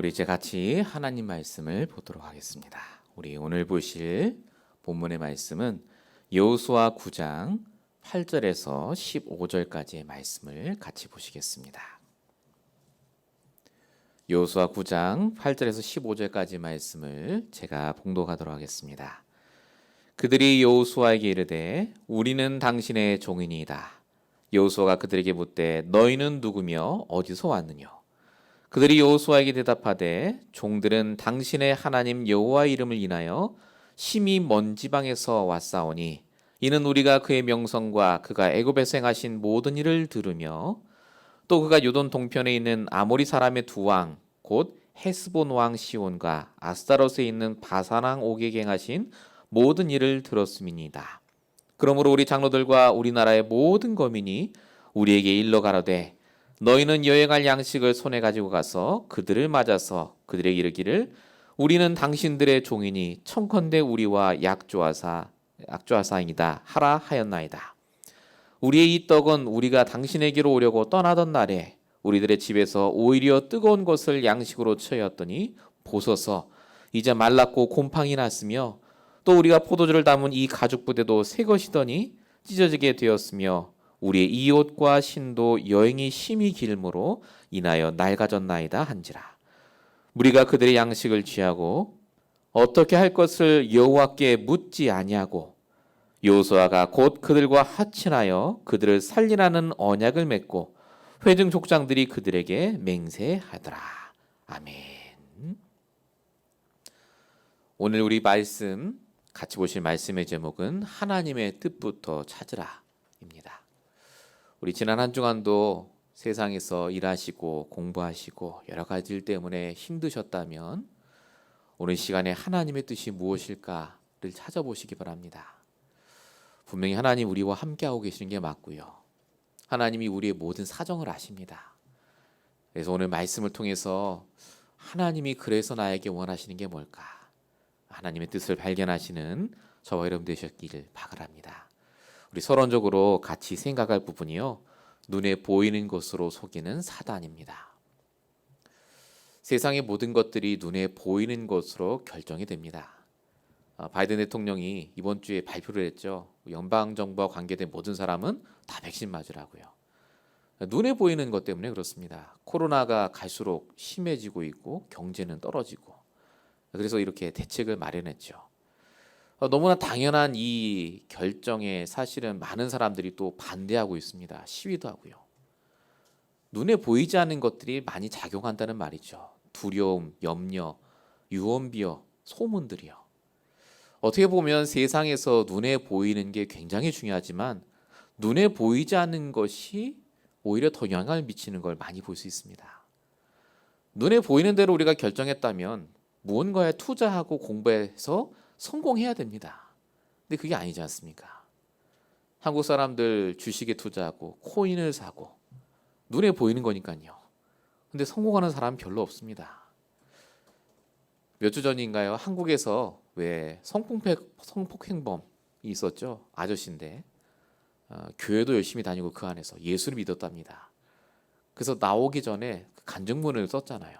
우리 이제 같이 하나님 말씀을 보도록 하겠습니다. 우리 오늘 보실 본문의 말씀은 여호수아 9장 8절에서 15절까지의 말씀을 같이 보시겠습니다. 여호수아 9장 8절에서 15절까지 말씀을 제가 봉독하도록 하겠습니다. 그들이 여호수아에게 이르되 우리는 당신의 종이니이다. 여호수아가 그들에게 묻되 너희는 누구며 어디서 왔느냐? 그들이 여호수아에게 대답하되 종들은 당신의 하나님 여호와의 이름을 인하여 심히 먼 지방에서 왔사오니 이는 우리가 그의 명성과 그가 애굽에서 행하신 모든 일을 들으며 또 그가 요돈 동편에 있는 아모리 사람의 두 왕 곧 헤스본 왕 시온과 아스타롯에 있는 바산 왕 옥에게 행하신 모든 일을 들었음이니이다. 그러므로 우리 장로들과 우리나라의 모든 거민이 우리에게 일러 가로되 너희는 여행할 양식을 손에 가지고 가서 그들을 맞아서 그들에게 이르기를 우리는 당신들의 종이니 청컨대 우리와 약조하사이다 하라 하였나이다. 우리의 이 떡은 우리가 당신에게로 오려고 떠나던 날에 우리들의 집에서 오히려 뜨거운 것을 양식으로 처하였더니 보소서 이제 말랐고 곰팡이 났으며 또 우리가 포도주를 담은 이 가죽 부대도 새 것이더니 찢어지게 되었으며 우리의 이 옷과 신도 여행이 심히 길므로 인하여 낡아졌나이다 한지라. 우리가 그들의 양식을 취하고 어떻게 할 것을 여호와께 묻지 아니하고 여호수아가 곧 그들과 하친하여 그들을 살리라는 언약을 맺고 회중 족장들이 그들에게 맹세하더라. 아멘. 오늘 우리 말씀 같이 보실 말씀의 제목은 하나님의 뜻부터 찾으라입니다. 우리 지난 한 주간도 세상에서 일하시고 공부하시고 여러 가지 일 때문에 힘드셨다면 오늘 시간에 하나님의 뜻이 무엇일까를 찾아보시기 바랍니다. 분명히 하나님 우리와 함께하고 계시는 게 맞고요. 하나님이 우리의 모든 사정을 아십니다. 그래서 오늘 말씀을 통해서 하나님이 그래서 나에게 원하시는 게 뭘까? 하나님의 뜻을 발견하시는 저와 여러분 되셨기를 바랍니다. 우리 서론적으로 같이 생각할 부분이요. 눈에 보이는 것으로 속이는 사단입니다. 세상의 모든 것들이 눈에 보이는 것으로 결정이 됩니다. 바이든 대통령이 이번 주에 발표를 했죠. 연방정부와 관계된 모든 사람은 다 백신 맞으라고요. 눈에 보이는 것 때문에 그렇습니다. 코로나가 갈수록 심해지고 있고 경제는 떨어지고 그래서 이렇게 대책을 마련했죠. 너무나 당연한 이 결정에 사실은 많은 사람들이 또 반대하고 있습니다. 시위도 하고요. 눈에 보이지 않는 것들이 많이 작용한다는 말이죠. 두려움, 염려, 유언비어, 소문들이요. 어떻게 보면 세상에서 눈에 보이는 게 굉장히 중요하지만 눈에 보이지 않는 것이 오히려 더 영향을 미치는 걸 많이 볼 수 있습니다. 눈에 보이는 대로 우리가 결정했다면 무언가에 투자하고 공부해서 성공해야 됩니다. 근데 그게 아니지 않습니까? 한국 사람들 주식에 투자하고 코인을 사고 눈에 보이는 거니까요. 근데 성공하는 사람은 별로 없습니다. 몇 주 전인가요? 한국에서 왜 성폭행범이 있었죠? 아저씨인데 교회도 열심히 다니고 그 안에서 예수를 믿었답니다. 그래서 나오기 전에 간증문을 썼잖아요.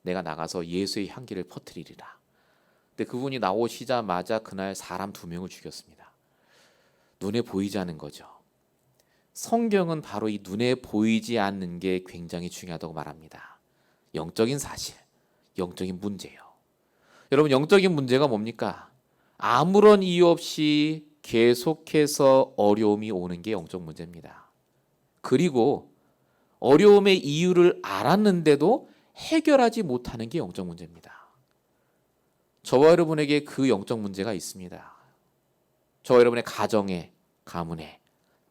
내가 나가서 예수의 향기를 퍼뜨리리라. 근데 그분이 나오시자마자 그날 사람 2명을 죽였습니다. 눈에 보이지 않는 거죠. 성경은 바로 이 눈에 보이지 않는 게 굉장히 중요하다고 말합니다. 영적인 사실, 영적인 문제예요. 여러분 영적인 문제가 뭡니까? 아무런 이유 없이 계속해서 어려움이 오는 게 영적 문제입니다. 그리고 어려움의 이유를 알았는데도 해결하지 못하는 게 영적 문제입니다. 저와 여러분에게 그 영적 문제가 있습니다. 저와 여러분의 가정에, 가문에,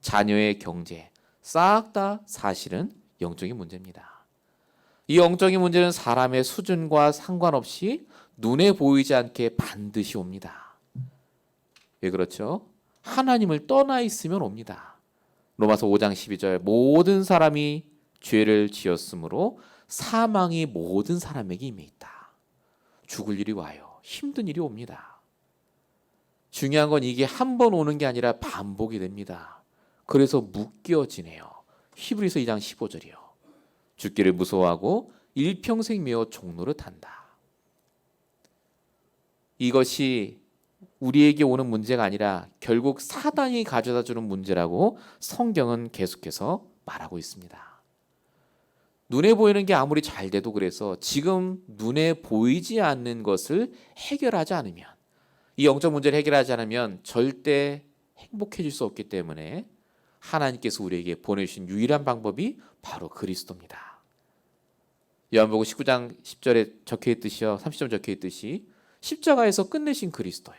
자녀의 경제 싹 다 사실은 영적인 문제입니다. 이 영적인 문제는 사람의 수준과 상관없이 눈에 보이지 않게 반드시 옵니다. 왜 그렇죠? 하나님을 떠나 있으면 옵니다. 로마서 5장 12절 모든 사람이 죄를 지었으므로 사망이 모든 사람에게 임해 있다. 죽을 일이 와요. 힘든 일이 옵니다. 중요한 건 이게 한 번 오는 게 아니라 반복이 됩니다. 그래서 묶여지네요. 히브리서 2장 15절이요. 죽기를 무서워하고 일평생 메어 종노릇한다. 이것이 우리에게 오는 문제가 아니라 결국 사단이 가져다 주는 문제라고 성경은 계속해서 말하고 있습니다. 눈에 보이는 게 아무리 잘 돼도 그래서 지금 눈에 보이지 않는 것을 해결하지 않으면, 이 영적 문제를 해결하지 않으면 절대 행복해질 수 없기 때문에 하나님께서 우리에게 보내주신 유일한 방법이 바로 그리스도입니다. 요한복음 19장 10절에 적혀있듯이요, 30절 적혀있듯이 십자가에서 끝내신 그리스도요,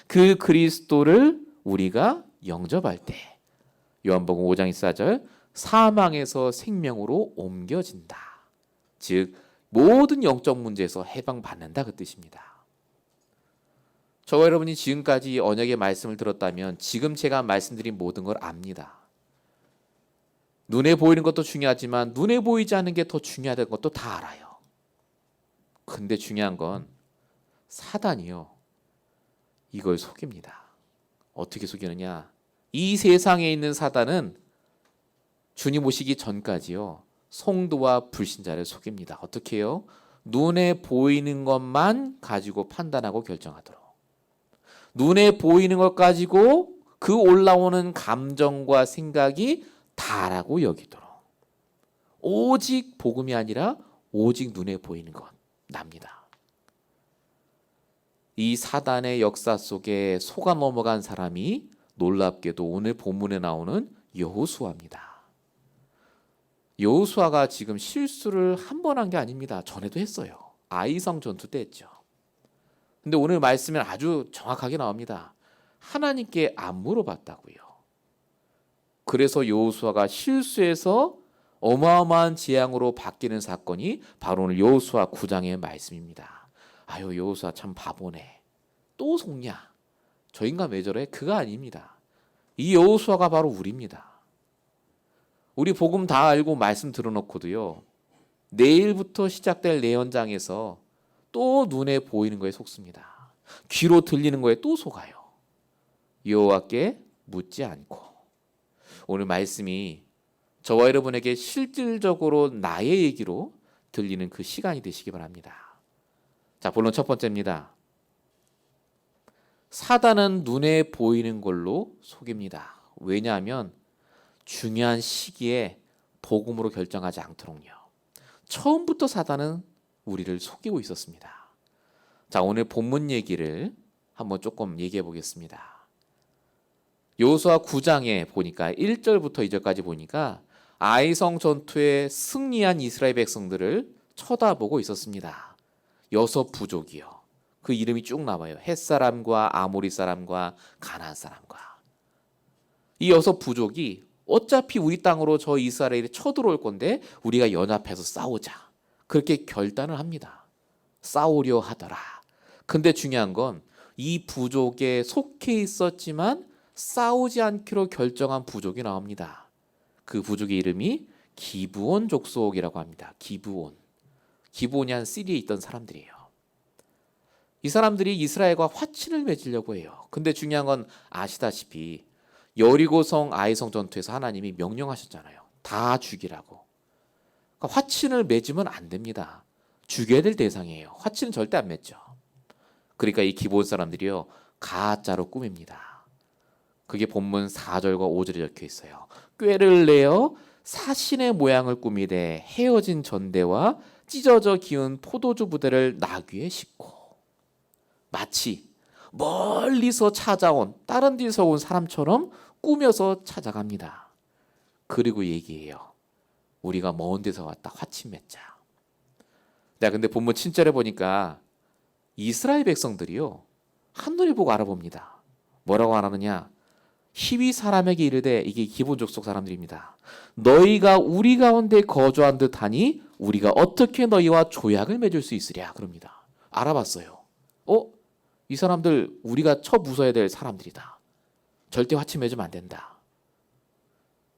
그 그리스도를 우리가 영접할 때 요한복음 5장 24절 사망에서 생명으로 옮겨진다. 즉 모든 영적 문제에서 해방받는다, 그 뜻입니다. 저와 여러분이 지금까지 언약의 말씀을 들었다면 지금 제가 말씀드린 모든 걸 압니다. 눈에 보이는 것도 중요하지만 눈에 보이지 않는 게 더 중요하다는 것도 다 알아요. 근데 중요한 건 사단이요, 이걸 속입니다. 어떻게 속이느냐? 이 세상에 있는 사단은 주님 오시기 전까지요, 성도와 불신자를 속입니다. 어떻게 해요? 눈에 보이는 것만 가지고 판단하고 결정하도록, 눈에 보이는 것 가지고 그 올라오는 감정과 생각이 다라고 여기도록, 오직 복음이 아니라 오직 눈에 보이는 것, 납니다. 이 사단의 역사 속에 속아 넘어간 사람이 놀랍게도 오늘 본문에 나오는 여호수아입니다. 여호수아가 지금 실수를 한 번 한 게 아닙니다. 전에도 했어요. 아이성 전투 때 했죠. 근데 오늘 말씀에 아주 정확하게 나옵니다. 하나님께 안 물어봤다고요. 그래서 여호수아가 실수해서 어마어마한 재앙으로 바뀌는 사건이 바로 오늘 여호수아 9장의 말씀입니다. 아유, 여호수아 참 바보네. 또 속냐? 저 인간 왜 저래? 그가 아닙니다. 이 여호수아가 바로 우리입니다. 우리 복음 다 알고 말씀 들어놓고도요, 내일부터 시작될 내 현장에서 또 눈에 보이는 거에 속습니다. 귀로 들리는 거에 또 속아요. 여호와께 묻지 않고. 오늘 말씀이 저와 여러분에게 실질적으로 나의 얘기로 들리는 그 시간이 되시기 바랍니다. 자, 본론 첫 번째입니다. 사단은 눈에 보이는 걸로 속입니다. 왜냐하면 중요한 시기에 복음으로 결정하지 않도록요. 처음부터 사단은 우리를 속이고 있었습니다. 자, 오늘 본문 얘기를 한번 조금 얘기해 보겠습니다. 여호수아 9장에 보니까 1절부터 2절까지 보니까 아이성 전투에 승리한 이스라엘 백성들을 쳐다보고 있었습니다. 6부족이요. 그 이름이 쭉 나와요. 헷사람과 아모리 사람과 가나안 사람과. 이 6부족이 어차피 우리 땅으로 저 이스라엘이 쳐들어올 건데 우리가 연합해서 싸우자, 그렇게 결단을 합니다. 싸우려 하더라. 근데 중요한 건 이 부족에 속해 있었지만 싸우지 않기로 결정한 부족이 나옵니다. 그 부족의 이름이 기브온 족속이라고 합니다. 기브온이 한 시리에 있던 사람들이에요. 이 사람들이 이스라엘과 화친을 맺으려고 해요. 근데 중요한 건 아시다시피 여리고성 아이성 전투에서 하나님이 명령하셨잖아요. 다 죽이라고. 그러니까 화친을 맺으면 안 됩니다. 죽여야 될 대상이에요. 화친은 절대 안 맺죠. 그러니까 이 기브온 사람들이요, 가짜로 꾸밉니다. 그게 본문 4절과 5절에 적혀 있어요. 꾀를 내어 사신의 모양을 꾸미되 헤어진 전대와 찢어져 기운 포도주 부대를 나귀에 싣고, 마치 멀리서 찾아온, 다른 데서 온 사람처럼 꾸며서 찾아갑니다. 그리고 얘기해요. 우리가 먼 데서 왔다, 화친 맺자. 근데 본문 7절에 보니까 이스라엘 백성들이요, 한눈에 보고 알아봅니다. 뭐라고 말하느냐? 희위 사람에게 이르되, 이게 기브온 족속 사람들입니다. 너희가 우리 가운데 거주한 듯하니 우리가 어떻게 너희와 조약을 맺을 수 있으랴, 그럽니다. 알아봤어요. 이 사람들 우리가 쳐 부숴야 될 사람들이다. 절대 화친 맺으면 안 된다.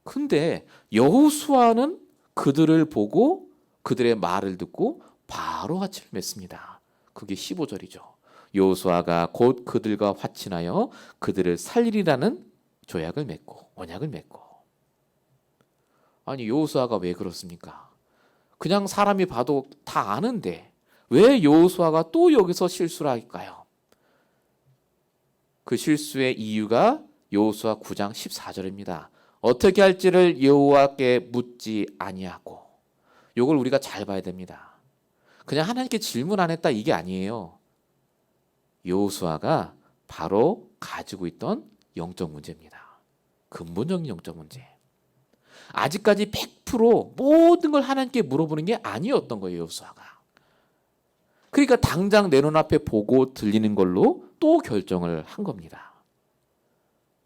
근데 여호수아는 그들을 보고 그들의 말을 듣고 바로 화친을 맺습니다. 그게 15절이죠. 여호수아가 곧 그들과 화친하여 그들을 살리리라는 조약을 맺고, 언약을 맺고. 아니, 여호수아가 왜 그렇습니까? 그냥 사람이 봐도 다 아는데 왜 여호수아가 또 여기서 실수를 할까요? 그 실수의 이유가 여호수아 9장 14절입니다. 어떻게 할지를 여호와께 묻지 아니하고. 이걸 우리가 잘 봐야 됩니다. 그냥 하나님께 질문 안 했다 이게 아니에요. 여호수아가 바로 가지고 있던 영적 문제입니다. 근본적인 영적 문제. 아직까지 100% 모든 걸 하나님께 물어보는 게 아니었던 거예요, 여호수아가. 그러니까 당장 내 눈앞에 보고 들리는 걸로 또 결정을 한 겁니다.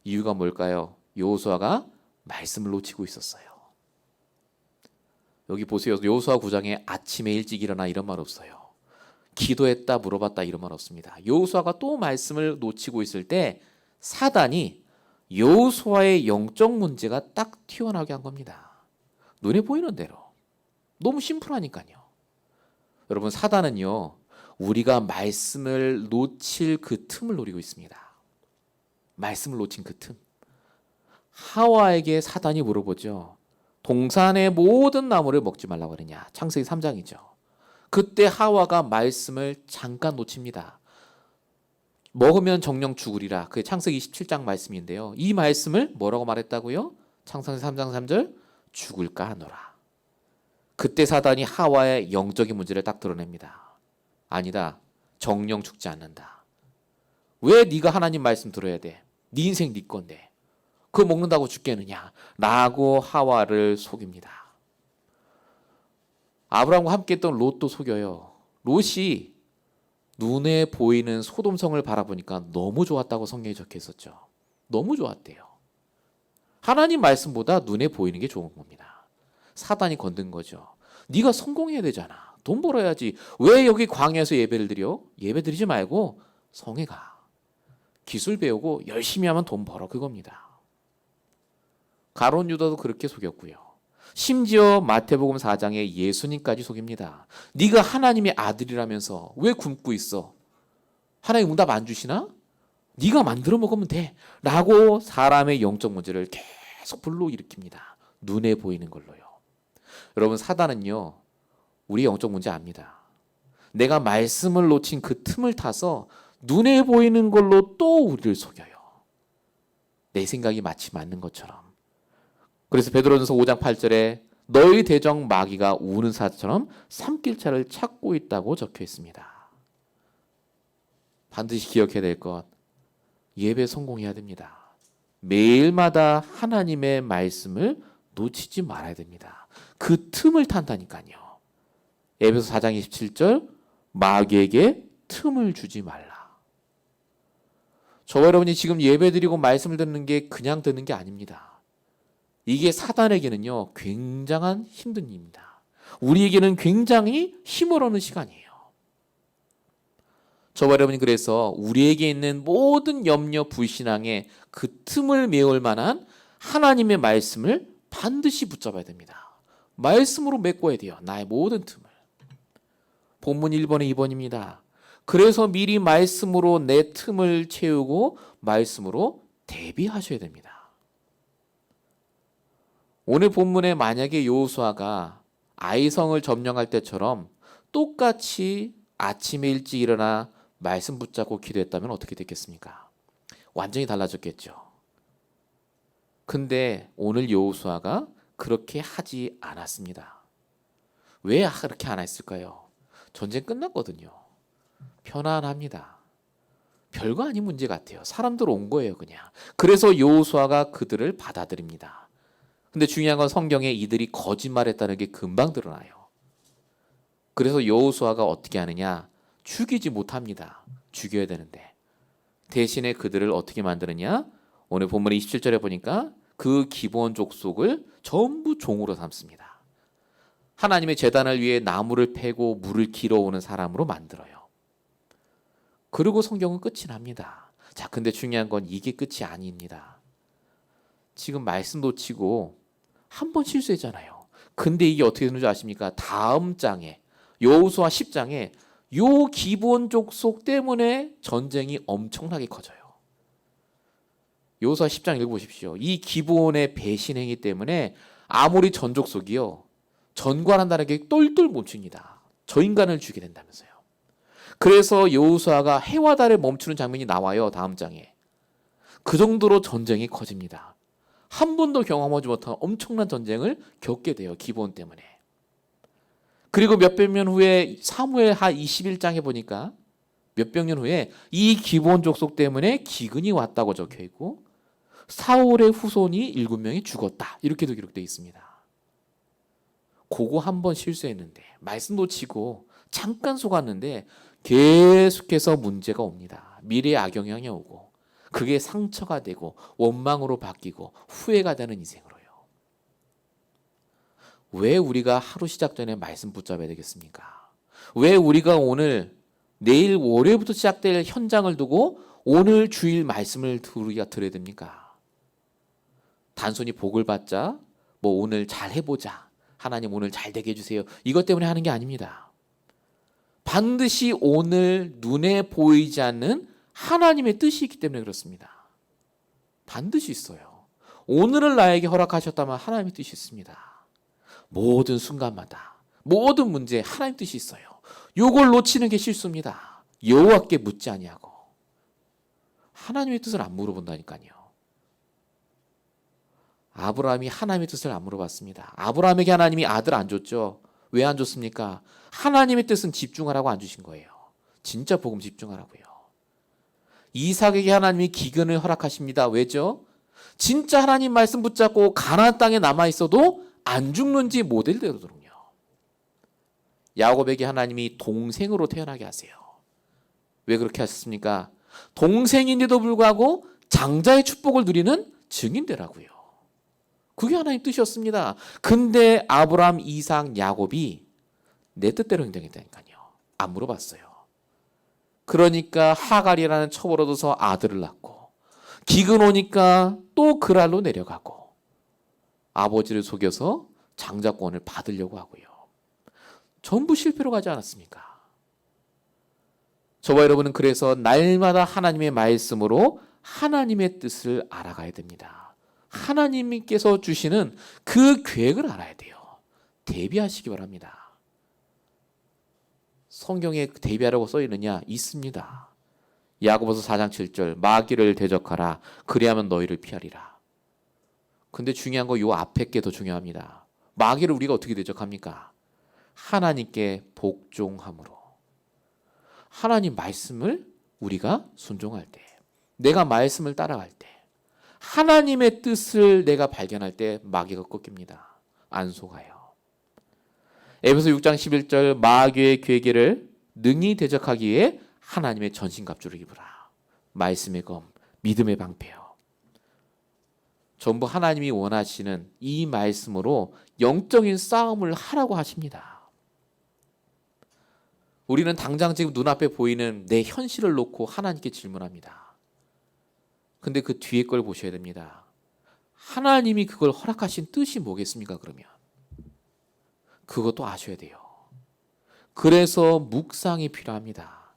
이유가 뭘까요? 여호수아가 말씀을 놓치고 있었어요. 여기 보세요. 여호수아 9장에 아침에 일찍 일어나 이런 말 없어요. 기도했다 물어봤다 이런 말 없습니다. 여호수아가 또 말씀을 놓치고 있을 때 사단이 여호수아의 영적 문제가 딱 튀어나오게 한 겁니다. 눈에 보이는 대로. 너무 심플하니까요. 여러분, 사단은요, 우리가 말씀을 놓칠 그 틈을 노리고 있습니다. 말씀을 놓친 그 틈. 하와에게 사단이 물어보죠. 동산의 모든 나무를 먹지 말라고 그러냐. 창세기 3장이죠. 그때 하와가 말씀을 잠깐 놓칩니다. 먹으면 정령 죽으리라. 그게 창세기 27장 말씀인데요. 이 말씀을 뭐라고 말했다고요? 창세기 3장 3절 죽을까 하노라. 그때 사단이 하와의 영적인 문제를 딱 드러냅니다. 아니다. 정령 죽지 않는다. 왜 네가 하나님 말씀 들어야 돼? 네 인생 네 건데. 그거 먹는다고 죽겠느냐? 라고 하와를 속입니다. 아브라함과 함께 했던 롯도 속여요. 롯이 눈에 보이는 소돔성을 바라보니까 너무 좋았다고 성경에 적혀 있었죠. 너무 좋았대요. 하나님 말씀보다 눈에 보이는 게 좋은 겁니다. 사단이 건든 거죠. 네가 성공해야 되잖아. 돈 벌어야지. 왜 여기 광야에서 예배를 드려? 예배 드리지 말고 성에 가. 기술 배우고 열심히 하면 돈 벌어. 그겁니다. 가룟 유다도 그렇게 속였고요. 심지어 마태복음 4장에 예수님까지 속입니다. 네가 하나님의 아들이라면서 왜 굶고 있어? 하나님 응답 안 주시나? 네가 만들어 먹으면 돼. 라고 사람의 영적 문제를 계속 불러일으킵니다. 눈에 보이는 걸로요. 여러분, 사단은요, 우리 영적 문제 압니다. 내가 말씀을 놓친 그 틈을 타서 눈에 보이는 걸로 또 우리를 속여요. 내 생각이 마치 맞는 것처럼. 그래서 베드로전서 5장 8절에 너희 대적 마귀가 우는 사자처럼 삼킬차를 찾고 있다고 적혀 있습니다. 반드시 기억해야 될 것, 예배 성공해야 됩니다. 매일마다 하나님의 말씀을 놓치지 말아야 됩니다. 그 틈을 탄다니까요. 에베소 4장 27절 마귀에게 틈을 주지 말라. 저와 여러분이 지금 예배 드리고 말씀을 듣는 게 그냥 듣는 게 아닙니다. 이게 사단에게는요, 굉장한 힘든 일입니다. 우리에게는 굉장히 힘을 얻는 시간이에요. 저와 여러분이 그래서 우리에게 있는 모든 염려, 불신앙의 그 틈을 메울 만한 하나님의 말씀을 반드시 붙잡아야 됩니다. 말씀으로 메꿔야 돼요. 나의 모든 틈을. 본문 1번에 2번입니다. 그래서 미리 말씀으로 내 틈을 채우고 말씀으로 대비하셔야 됩니다. 오늘 본문에 만약에 여호수아가 아이성을 점령할 때처럼 똑같이 아침에 일찍 일어나 말씀 붙잡고 기도했다면 어떻게 됐겠습니까? 완전히 달라졌겠죠. 근데 오늘 여호수아가 그렇게 하지 않았습니다. 왜 그렇게 안 했을까요? 전쟁 끝났거든요. 편안합니다. 별거 아닌 문제 같아요. 사람들 온 거예요, 그냥. 그래서 여호수아가 그들을 받아들입니다. 근데 중요한 건 성경에 이들이 거짓말했다는 게 금방 드러나요. 그래서 여호수아가 어떻게 하느냐? 죽이지 못합니다. 죽여야 되는데. 대신에 그들을 어떻게 만드느냐? 오늘 본문 27절에 보니까 그 기브온 족속을 전부 종으로 삼습니다. 하나님의 제단을 위해 나무를 패고 물을 길어오는 사람으로 만들어요. 그리고 성경은 끝이 납니다. 자, 근데 중요한 건 이게 끝이 아닙니다. 지금 말씀 놓치고 한 번 실수했잖아요. 근데 이게 어떻게 되는 줄 아십니까? 다음 장에 여호수아 10장에 요 기브온 족속 때문에 전쟁이 엄청나게 커져요. 여호수아 10장 읽어보십시오. 이 기브온의 배신행위 때문에 아모리 전 족속이요, 전관한다는 게 똘똘 멈춥니다. 저 인간을 죽이게 된다면서요. 그래서 여호수아가 해와 달을 멈추는 장면이 나와요. 다음 장에. 그 정도로 전쟁이 커집니다. 한 번도 경험하지 못한 엄청난 전쟁을 겪게 돼요. 기브온 때문에. 그리고 몇백 년 후에 사무엘 하 21장에 보니까 몇백 년 후에 이 기브온 족속 때문에 기근이 왔다고 적혀 있고 사울의 후손이 7명이 죽었다. 이렇게도 기록되어 있습니다. 그거 한 번 실수했는데 말씀 놓치고 잠깐 속았는데 계속해서 문제가 옵니다. 미래의 악영향이 오고 그게 상처가 되고 원망으로 바뀌고 후회가 되는 인생으로요. 왜 우리가 하루 시작 전에 말씀 붙잡아야 되겠습니까? 왜 우리가 오늘 내일 월요일부터 시작될 현장을 두고 오늘 주일 말씀을 우리가 들어야 됩니까? 단순히 복을 받자, 뭐 오늘 잘 해보자, 하나님 오늘 잘 되게 해주세요, 이것 때문에 하는 게 아닙니다. 반드시 오늘 눈에 보이지 않는 하나님의 뜻이 있기 때문에 그렇습니다. 반드시 있어요. 오늘을 나에게 허락하셨다면 하나님의 뜻이 있습니다. 모든 순간마다 모든 문제에 하나님 뜻이 있어요. 이걸 놓치는 게 실수입니다. 여호와께 묻지 아니하고. 하나님의 뜻을 안 물어본다니까요. 아브라함이 하나님의 뜻을 안 물어봤습니다. 아브라함에게 하나님이 아들 안 줬죠. 왜 안 줬습니까? 하나님의 뜻은 집중하라고 안 주신 거예요. 진짜 복음 집중하라고요. 이삭에게 하나님이 기근을 허락하십니다. 왜죠? 진짜 하나님 말씀 붙잡고 가나안 땅에 남아 있어도 안 죽는지 모델대로거든요. 야곱에게 하나님이 동생으로 태어나게 하세요. 왜 그렇게 하셨습니까? 동생인데도 불구하고 장자의 축복을 누리는 증인되라고요. 그게 하나님 뜻이었습니다. 근데 아브라함, 이삭, 야곱이 내 뜻대로 행동했다니까요. 안 물어봤어요. 그러니까 하갈이라는 첩을 얻어서 아들을 낳고 기근 오니까 또 그랄로 내려가고 아버지를 속여서 장자권을 받으려고 하고요. 전부 실패로 가지 않았습니까? 저와 여러분은 그래서 날마다 하나님의 말씀으로 하나님의 뜻을 알아가야 됩니다. 하나님께서 주시는 그 계획을 알아야 돼요. 대비하시기 바랍니다. 성경에 대비하라고 써 있느냐? 있습니다. 야고보서 4장 7절 마귀를 대적하라 그리하면 너희를 피하리라. 근데 중요한 거 요 앞에 게 더 중요합니다. 마귀를 우리가 어떻게 대적합니까? 하나님께 복종함으로. 하나님 말씀을 우리가 순종할 때, 내가 말씀을 따라갈 때, 하나님의 뜻을 내가 발견할 때 마귀가 꺾입니다. 안 속아요. 에베소 6장 11절 마귀의 괴계를 능히 대적하기 위해 하나님의 전신갑주를 입으라. 말씀의 검, 믿음의 방패요. 전부 하나님이 원하시는 이 말씀으로 영적인 싸움을 하라고 하십니다. 우리는 당장 지금 눈앞에 보이는 내 현실을 놓고 하나님께 질문합니다. 근데 그 뒤에 걸 보셔야 됩니다. 하나님이 그걸 허락하신 뜻이 뭐겠습니까? 그러면 그것도 아셔야 돼요. 그래서 묵상이 필요합니다.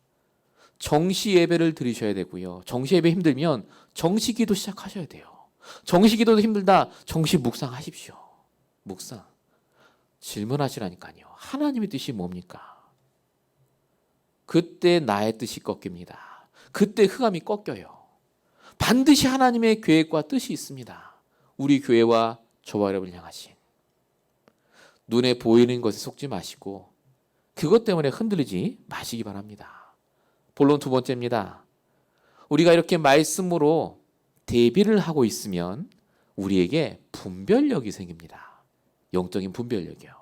정시 예배를 드리셔야 되고요. 정시 예배 힘들면 정시 기도 시작하셔야 돼요. 정시 기도도 힘들다. 정시 묵상하십시오. 묵상. 질문하시라니까요. 하나님의 뜻이 뭡니까? 그때 나의 뜻이 꺾입니다. 그때 흑암이 꺾여요. 반드시 하나님의 계획과 뜻이 있습니다. 우리 교회와 저와 여러분을 향하신. 눈에 보이는 것에 속지 마시고 그것 때문에 흔들리지 마시기 바랍니다. 본론 두 번째입니다. 우리가 이렇게 말씀으로 대비를 하고 있으면 우리에게 분별력이 생깁니다. 영적인 분별력이요.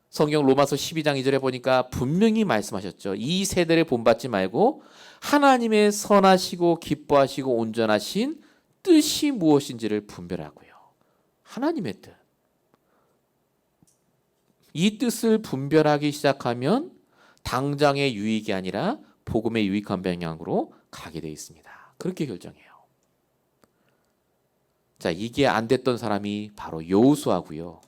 성경 로마서 12장 2절에 보니까 분명히 말씀하셨죠. 이 세대를 본받지 말고 하나님의 선하시고 기뻐하시고 온전하신 뜻이 무엇인지를 분별하고요. 하나님의 뜻. 이 뜻을 분별하기 시작하면 당장의 유익이 아니라 복음의 유익한 방향으로 가게 되어 있습니다. 그렇게 결정해요. 자, 이게 안 됐던 사람이 바로 여호수아고요.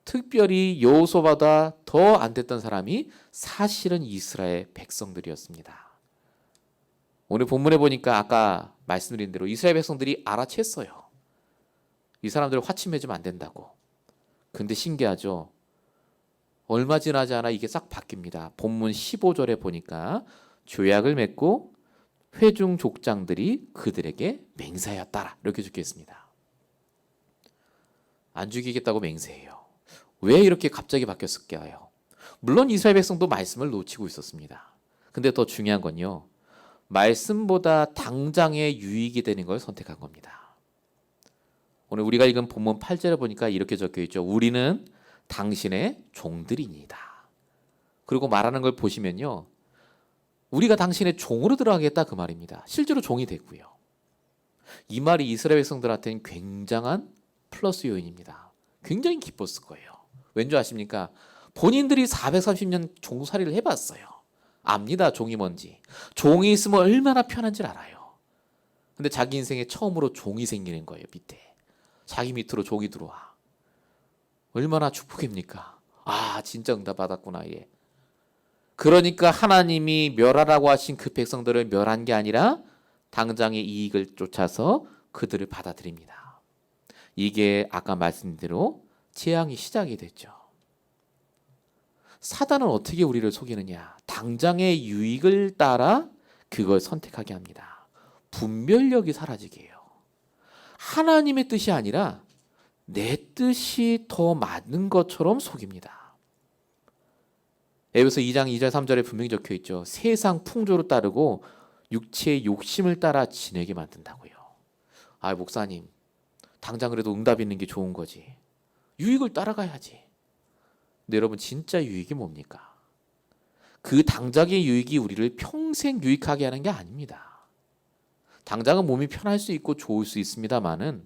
특별히 여호수아보다 더 안 됐던 사람이 사실은 이스라엘 백성들이었습니다. 오늘 본문에 보니까 아까 말씀드린 대로 이스라엘 백성들이 알아챘어요. 이 사람들 화친 맺으면 안 된다고. 근데 신기하죠. 얼마 지나지 않아 이게 싹 바뀝니다. 본문 15절에 보니까 조약을 맺고 회중 족장들이 그들에게 맹세하였다라 이렇게 적혀 있습니다. 안 죽이겠다고 맹세해요. 왜 이렇게 갑자기 바뀌었을까요? 물론 이스라엘 백성도 말씀을 놓치고 있었습니다. 근데 더 중요한 건요. 말씀보다 당장의 유익이 되는 걸 선택한 겁니다. 오늘 우리가 읽은 본문 8절에 보니까 이렇게 적혀 있죠. 우리는 당신의 종들이니이다. 그리고 말하는 걸 보시면요. 우리가 당신의 종으로 들어가겠다 그 말입니다. 실제로 종이 됐고요. 이 말이 이스라엘 백성들한테는 굉장한 플러스 요인입니다. 굉장히 기뻤을 거예요. 왠지 아십니까? 본인들이 430년 종살이를 해봤어요. 압니다. 종이 뭔지. 종이 있으면 얼마나 편한지 알아요. 근데 자기 인생에 처음으로 종이 생기는 거예요. 밑에. 자기 밑으로 종이 들어와. 얼마나 축복입니까? 아 진짜 응답 받았구나. 예. 그러니까 하나님이 멸하라고 하신 그 백성들을 멸한 게 아니라 당장의 이익을 쫓아서 그들을 받아들입니다. 이게 아까 말씀드린 대로 재앙이 시작이 됐죠. 사단은 어떻게 우리를 속이느냐? 당장의 유익을 따라 그걸 선택하게 합니다. 분별력이 사라지게 해요. 하나님의 뜻이 아니라 내 뜻이 더 맞는 것처럼 속입니다. 에베소 2장 2절 3절에 분명히 적혀 있죠. 세상 풍조를 따르고 육체의 욕심을 따라 지내게 만든다고요. 아 목사님 당장 그래도 응답 있는 게 좋은 거지. 유익을 따라가야지. 근데 여러분 진짜 유익이 뭡니까? 그 당장의 유익이 우리를 평생 유익하게 하는 게 아닙니다. 당장은 몸이 편할 수 있고 좋을 수 있습니다만은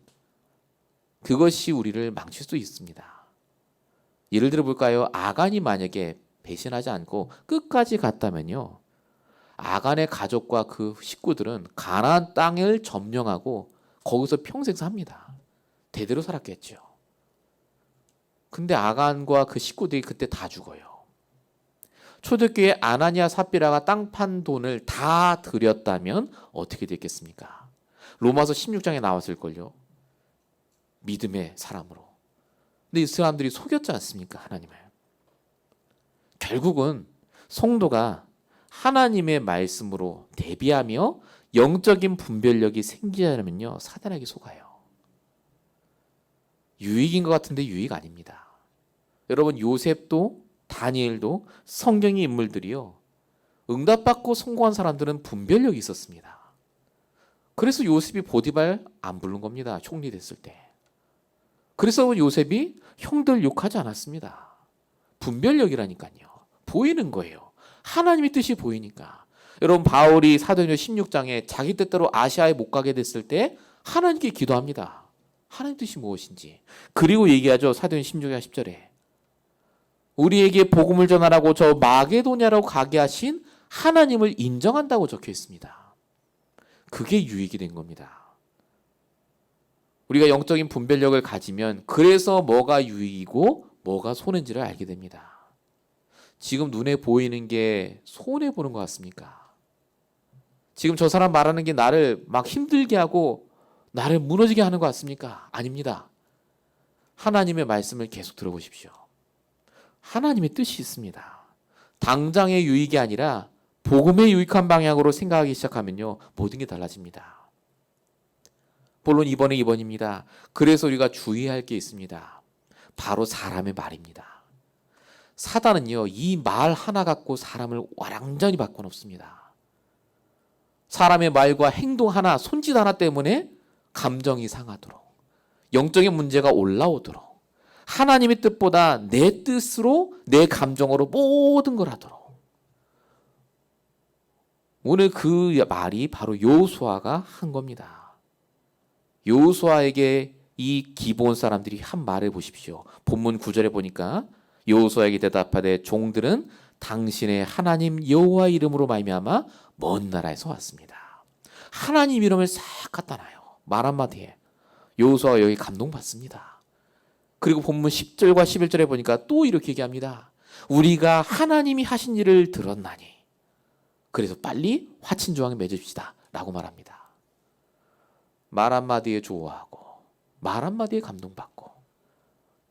그것이 우리를 망칠 수 있습니다. 예를 들어 볼까요? 아간이 만약에 배신하지 않고 끝까지 갔다면요. 아간의 가족과 그 식구들은 가나안 땅을 점령하고 거기서 평생 삽니다. 대대로 살았겠죠. 근데 아간과 그 식구들이 그때 다 죽어요. 초대교회 아나니아 삽비라가 땅 판 돈을 다 드렸다면 어떻게 됐겠습니까? 로마서 16장에 나왔을걸요. 믿음의 사람으로. 근데 이 사람들이 속였지 않습니까? 하나님을. 결국은 성도가 하나님의 말씀으로 대비하며 영적인 분별력이 생기려면요. 사단에게 속아요. 유익인 것 같은데 유익 아닙니다. 여러분 요셉도 다니엘도 성경의 인물들이요. 응답받고 성공한 사람들은 분별력이 있었습니다. 그래서 요셉이 보디발 안 부른 겁니다. 총리 됐을 때. 그래서 요셉이 형들 욕하지 않았습니다. 분별력이라니까요. 보이는 거예요. 하나님의 뜻이 보이니까. 여러분 바울이 사도행전 16장에 자기 뜻대로 아시아에 못 가게 됐을 때 하나님께 기도합니다. 하나님 뜻이 무엇인지. 그리고 얘기하죠. 사도행전 16장 10절에. 우리에게 복음을 전하라고 저 마게도냐로 가게 하신 하나님을 인정한다고 적혀 있습니다. 그게 유익이 된 겁니다. 우리가 영적인 분별력을 가지면 그래서 뭐가 유익이고 뭐가 손해인지를 알게 됩니다. 지금 눈에 보이는 게 손해보는 것 같습니까? 지금 저 사람 말하는 게 나를 막 힘들게 하고 나를 무너지게 하는 것 같습니까? 아닙니다. 하나님의 말씀을 계속 들어보십시오. 하나님의 뜻이 있습니다. 당장의 유익이 아니라 복음의 유익한 방향으로 생각하기 시작하면요. 모든 게 달라집니다. 본론 2번입니다. 그래서 우리가 주의할 게 있습니다. 바로 사람의 말입니다. 사단은요. 이 말 하나 갖고 사람을 완전히 바꿔놓습니다. 사람의 말과 행동 하나, 손짓 하나 때문에 감정이 상하도록 영적인 문제가 올라오도록 하나님의 뜻보다 내 뜻으로 내 감정으로 모든 걸 하도록 오늘 그 말이 바로 여호수아가 한 겁니다. 여호수아에게 이 기브온 사람들이 한 말을 보십시오. 본문 9절에 보니까 여호수아에게 대답하되 종들은 당신의 하나님 여호와 이름으로 말미암아 먼 나라에서 왔습니다. 하나님 이름을 싹 갖다 놔요. 말 한마디에 여호수아가 여기 감동받습니다. 그리고 본문 10절과 11절에 보니까 또 이렇게 얘기합니다. 우리가 하나님이 하신 일을 들었나니 그래서 빨리 화친조항에 맺읍시다 라고 말합니다. 말 한마디에 좋아하고 말 한마디에 감동받고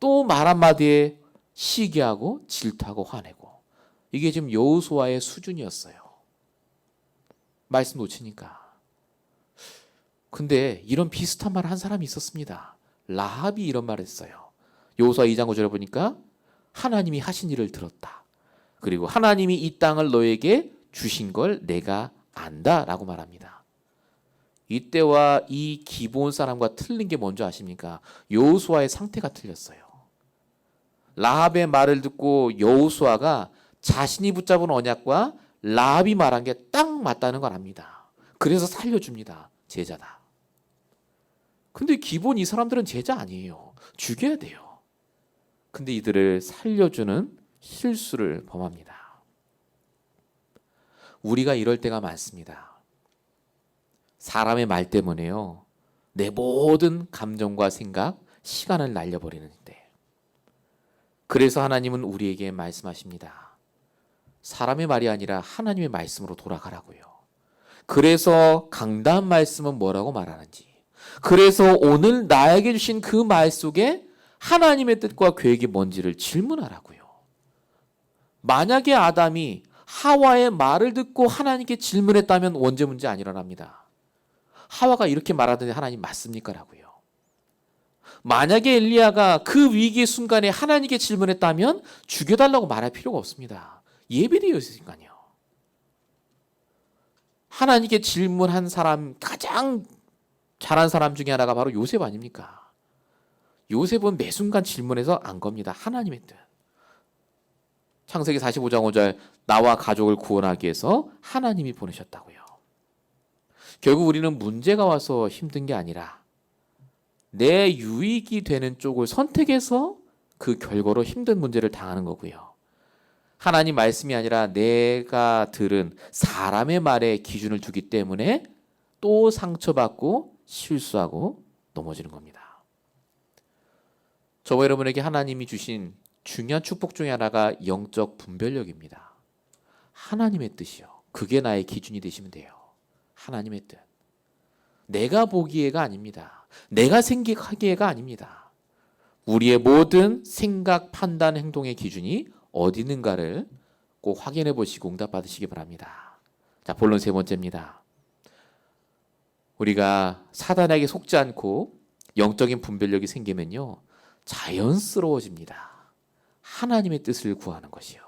또 말 한마디에 시기하고 질투하고 화내고. 이게 지금 여호수아의 수준이었어요. 말씀 놓치니까. 근데 이런 비슷한 말을 한 사람이 있었습니다. 라합이 이런 말을 했어요. 여호수아 2장 5절에 보니까 하나님이 하신 일을 들었다. 그리고 하나님이 이 땅을 너에게 주신 걸 내가 안다라고 말합니다. 이때와 이 기브온 사람과 틀린 게 뭔지 아십니까? 여호수아의 상태가 틀렸어요. 라합의 말을 듣고 여호수아가 자신이 붙잡은 언약과 라합이 말한 게 딱 맞다는 걸 압니다. 그래서 살려줍니다. 제자다. 근데 기본 이 사람들은 제자 아니에요. 죽여야 돼요. 근데 이들을 살려주는 실수를 범합니다. 우리가 이럴 때가 많습니다. 사람의 말 때문에요. 내 모든 감정과 생각, 시간을 날려버리는데. 그래서 하나님은 우리에게 말씀하십니다. 사람의 말이 아니라 하나님의 말씀으로 돌아가라고요. 그래서 강단 말씀은 뭐라고 말하는지. 그래서 오늘 나에게 주신 그 말 속에 하나님의 뜻과 계획이 뭔지를 질문하라고요. 만약에 아담이 하와의 말을 듣고 하나님께 질문했다면 원죄 문제 안 일어납니다. 하와가 이렇게 말하더니 하나님 맞습니까? 라고요. 만약에 엘리야가 그 위기의 순간에 하나님께 질문했다면 죽여달라고 말할 필요가 없습니다. 예비되어 있으니까요. 하나님께 질문한 사람, 가장 잘한 사람 중에 하나가 바로 요셉 아닙니까? 요셉은 매 순간 질문해서 안 겁니다. 하나님의 뜻. 창세기 45장 5절 나와 가족을 구원하기 위해서 하나님이 보내셨다고요. 결국 우리는 문제가 와서 힘든 게 아니라 내 유익이 되는 쪽을 선택해서 그 결과로 힘든 문제를 당하는 거고요. 하나님 말씀이 아니라 내가 들은 사람의 말에 기준을 두기 때문에 또 상처받고 실수하고 넘어지는 겁니다. 저와 여러분에게 하나님이 주신 중요한 축복 중에 하나가 영적 분별력입니다. 하나님의 뜻이요. 그게 나의 기준이 되시면 돼요. 하나님의 뜻. 내가 보기에가 아닙니다. 내가 생각하기에가 아닙니다. 우리의 모든 생각, 판단, 행동의 기준이 어디 있는가를 꼭 확인해 보시고 응답 받으시기 바랍니다. 자, 본론 세 번째입니다. 우리가 사단에게 속지 않고 영적인 분별력이 생기면요. 자연스러워집니다. 하나님의 뜻을 구하는 것이요.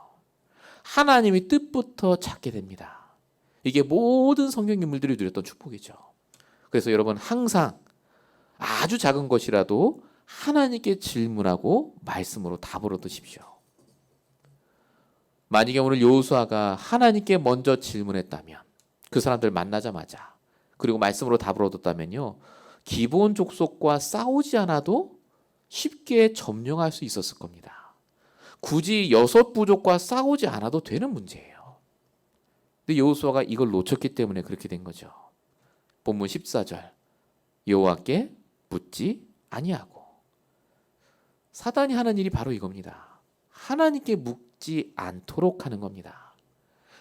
하나님의 뜻부터 찾게 됩니다. 이게 모든 성경 인물들이 누렸던 축복이죠. 그래서 여러분 항상 아주 작은 것이라도 하나님께 질문하고 말씀으로 답을 얻으십시오. 만약에 오늘 여호수아가 하나님께 먼저 질문했다면 그 사람들 만나자마자 그리고 말씀으로 답을 얻었다면요. 기브온 족속과 싸우지 않아도 쉽게 점령할 수 있었을 겁니다. 굳이 6부족과 싸우지 않아도 되는 문제예요. 근데 여호수아가 이걸 놓쳤기 때문에 그렇게 된 거죠. 본문 14절 여호와께 묻지 아니하고. 사단이 하는 일이 바로 이겁니다. 하나님께 묻지 않도록 하는 겁니다.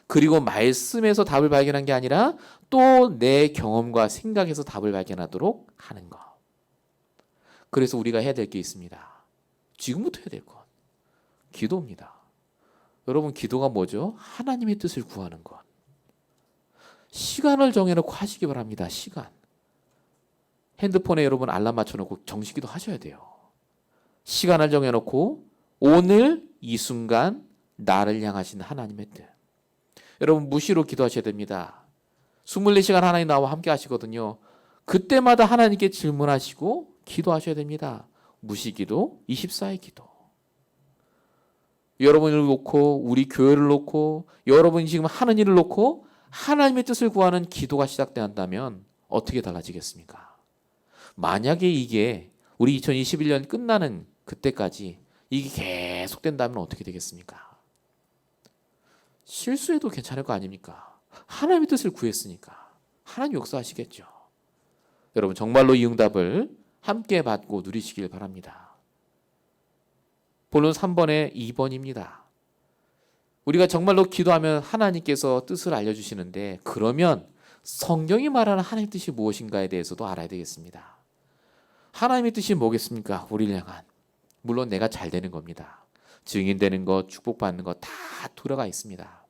그리고 말씀에서 답을 발견한 게 아니라 또 내 경험과 생각에서 답을 발견하도록 하는 것. 그래서 우리가 해야 될 게 있습니다. 지금부터 해야 될 것. 기도입니다. 여러분 기도가 뭐죠? 하나님의 뜻을 구하는 것. 시간을 정해놓고 하시기 바랍니다. 시간. 핸드폰에 여러분 알람 맞춰놓고 정식기도 하셔야 돼요. 시간을 정해놓고 오늘 이 순간 나를 향하신 하나님의 뜻. 여러분 무시로 기도하셔야 됩니다. 24시간 하나님 나와 함께 하시거든요. 그때마다 하나님께 질문하시고 기도하셔야 됩니다. 무시기도, 24의 기도. 여러분을 놓고 우리 교회를 놓고 여러분이 지금 하는 일을 놓고 하나님의 뜻을 구하는 기도가 시작된다면 어떻게 달라지겠습니까? 만약에 이게 우리 2021년 끝나는 그때까지 이게 계속된다면 어떻게 되겠습니까? 실수해도 괜찮을 거 아닙니까? 하나님의 뜻을 구했으니까 하나님 역사하시겠죠. 여러분 정말로 이 응답을 함께 받고 누리시길 바랍니다. 본론 3번에 2번입니다. 우리가 정말로 기도하면 하나님께서 뜻을 알려주시는데 그러면 성경이 말하는 하나님의 뜻이 무엇인가에 대해서도 알아야 되겠습니다. 하나님의 뜻이 뭐겠습니까? 우리를 향한 물론 내가 잘 되는 겁니다. 증인되는 것, 축복받는 것 다 들어가 있습니다.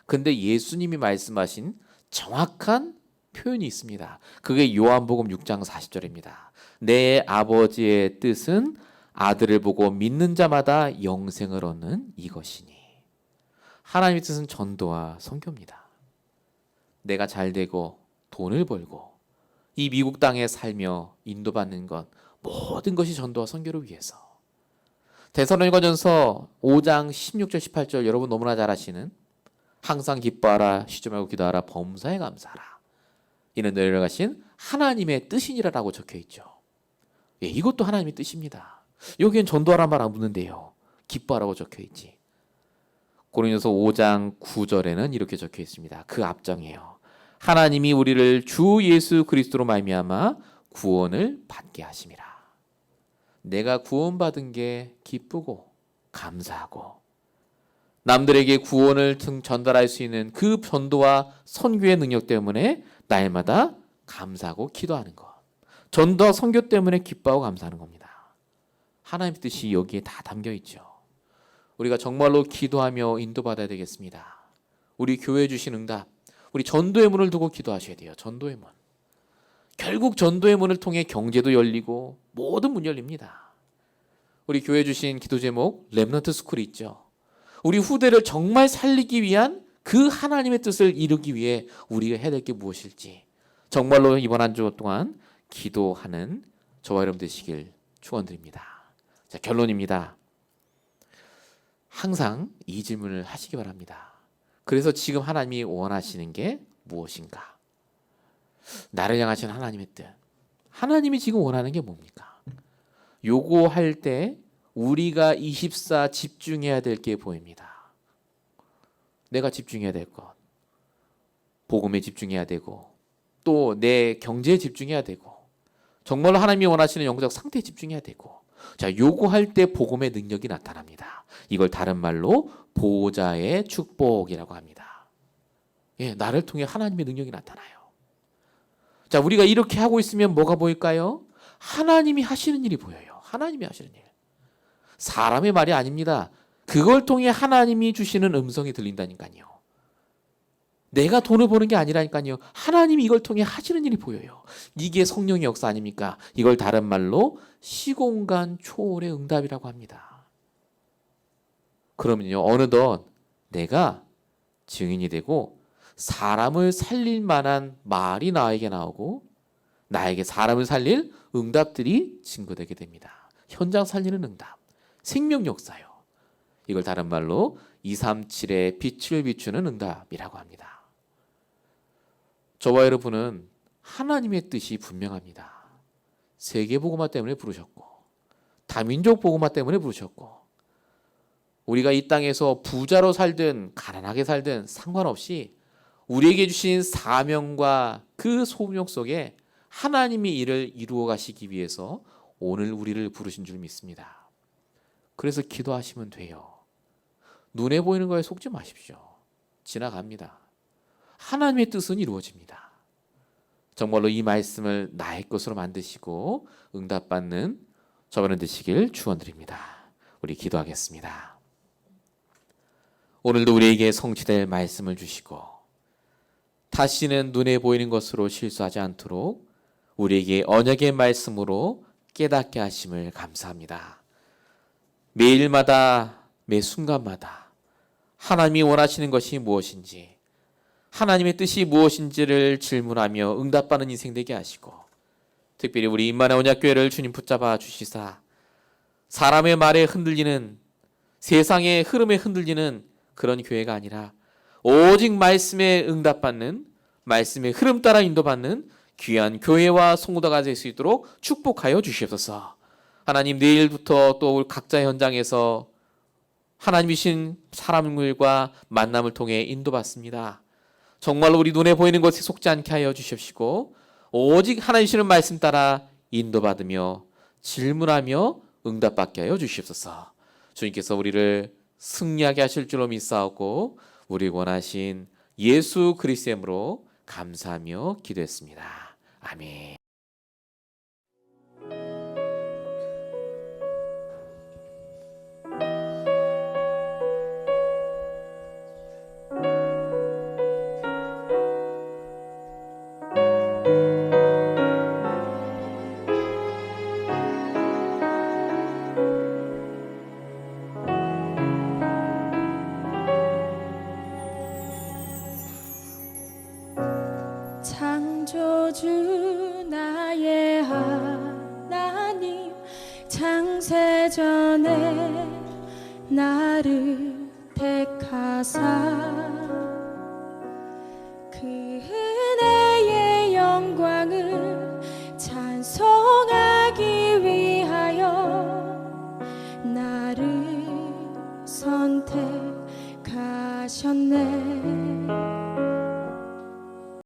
근데 예수님이 말씀하신 정확한 표현이 있습니다. 그게 요한복음 6장 40절입니다. 내 아버지의 뜻은 아들을 보고 믿는 자마다 영생을 얻는 이것이니. 하나님의 뜻은 전도와 선교입니다. 내가 잘 되고 돈을 벌고 이 미국 땅에 살며 인도받는 것, 모든 것이 전도와 선교를 위해서. 데살로니가전서 5장 16절 18절 여러분 너무나 잘 아시는 항상 기뻐하라 쉬지 말고 기도하라 범사에 감사하라 이는 내려가신 하나님의 뜻이니라라고 적혀 있죠. 예, 이것도 하나님의 뜻입니다. 여기엔 전도하란 말 안 붙는데요. 기뻐하라고 적혀 있지. 고린도서 5장 9절에는 이렇게 적혀 있습니다. 그 앞장이에요. 하나님이 우리를 주 예수 그리스도로 말미암아 구원을 받게 하심이라. 내가 구원받은 게 기쁘고 감사하고 남들에게 구원을 전달할 수 있는 그 전도와 선교의 능력 때문에 날마다 감사하고 기도하는 것. 전도와 선교 때문에 기뻐하고 감사하는 겁니다. 하나님의 뜻이 여기에 다 담겨 있죠. 우리가 정말로 기도하며 인도받아야 되겠습니다. 우리 교회에 주신 응답, 우리 전도의 문을 두고 기도하셔야 돼요. 전도의 문. 결국 전도의 문을 통해 경제도 열리고 모든 문이 열립니다. 우리 교회에 주신 기도 제목 렘넌트 스쿨이 있죠. 우리 후대를 정말 살리기 위한 그 하나님의 뜻을 이루기 위해 우리가 해야 될 게 무엇일지 정말로 이번 한 주 동안 기도하는 저와 여러분 되시길 축원드립니다. 자, 결론입니다. 항상 이 질문을 하시기 바랍니다. 그래서 지금 하나님이 원하시는 게 무엇인가? 나를 향하신 하나님의 뜻. 하나님이 지금 원하는 게 뭡니까? 요구할 때 우리가 24 집중해야 될 게 보입니다. 내가 집중해야 될 것. 복음에 집중해야 되고 또 내 경제에 집중해야 되고 정말로 하나님이 원하시는 영적 상태에 집중해야 되고 자, 요구할 때 복음의 능력이 나타납니다. 이걸 다른 말로 보호자의 축복이라고 합니다. 예, 나를 통해 하나님의 능력이 나타나요. 자, 우리가 이렇게 하고 있으면 뭐가 보일까요? 하나님이 하시는 일이 보여요. 하나님이 하시는 일. 사람의 말이 아닙니다. 그걸 통해 하나님이 주시는 음성이 들린다니까요. 내가 돈을 버는 게 아니라니까요. 하나님이 이걸 통해 하시는 일이 보여요. 이게 성령의 역사 아닙니까? 이걸 다른 말로 시공간 초월의 응답이라고 합니다. 그러면요, 어느덧 내가 증인이 되고 사람을 살릴 만한 말이 나에게 나오고 나에게 사람을 살릴 응답들이 증거되게 됩니다. 현장 살리는 응답, 생명 역사요. 이걸 다른 말로 237의 빛을 비추는 응답이라고 합니다. 저와 여러분은 하나님의 뜻이 분명합니다. 세계복음화 때문에 부르셨고 다민족 복음화 때문에 부르셨고 우리가 이 땅에서 부자로 살든 가난하게 살든 상관없이 우리에게 주신 사명과 그 소명 속에 하나님이 이를 이루어 가시기 위해서 오늘 우리를 부르신 줄 믿습니다. 그래서 기도하시면 돼요. 눈에 보이는 거에 속지 마십시오. 지나갑니다. 하나님의 뜻은 이루어집니다. 정말로 이 말씀을 나의 것으로 만드시고 응답받는 저번에 되시길 축원드립니다. 우리 기도하겠습니다. 오늘도 우리에게 성취될 말씀을 주시고 다시는 눈에 보이는 것으로 실수하지 않도록 우리에게 언약의 말씀으로 깨닫게 하심을 감사합니다. 매일마다 매 순간마다 하나님이 원하시는 것이 무엇인지 하나님의 뜻이 무엇인지를 질문하며 응답받는 인생 되게 하시고 특별히 우리 임마누엘 언약교회를 주님 붙잡아 주시사 사람의 말에 흔들리는 세상의 흐름에 흔들리는 그런 교회가 아니라 오직 말씀에 응답받는 말씀의 흐름 따라 인도받는 귀한 교회와 성도가 될 수 있도록 축복하여 주시옵소서. 하나님 내일부터 또 각자의 현장에서 하나님이신 사람들과 만남을 통해 인도받습니다. 정말로 우리 눈에 보이는 것에 속지 않게 하여 주십시고 오직 하나님이시는 말씀 따라 인도받으며 질문하며 응답받게 하여 주시옵소서. 주님께서 우리를 승리하게 하실 줄로 믿사오고 우리 원하신 예수 그리스도의 이름으로 감사하며 기도했습니다. 아멘. 주 나의 하나님 창세전에 나를 택하사 그 은혜의 영광을 찬송하기 위하여 나를 선택하셨네.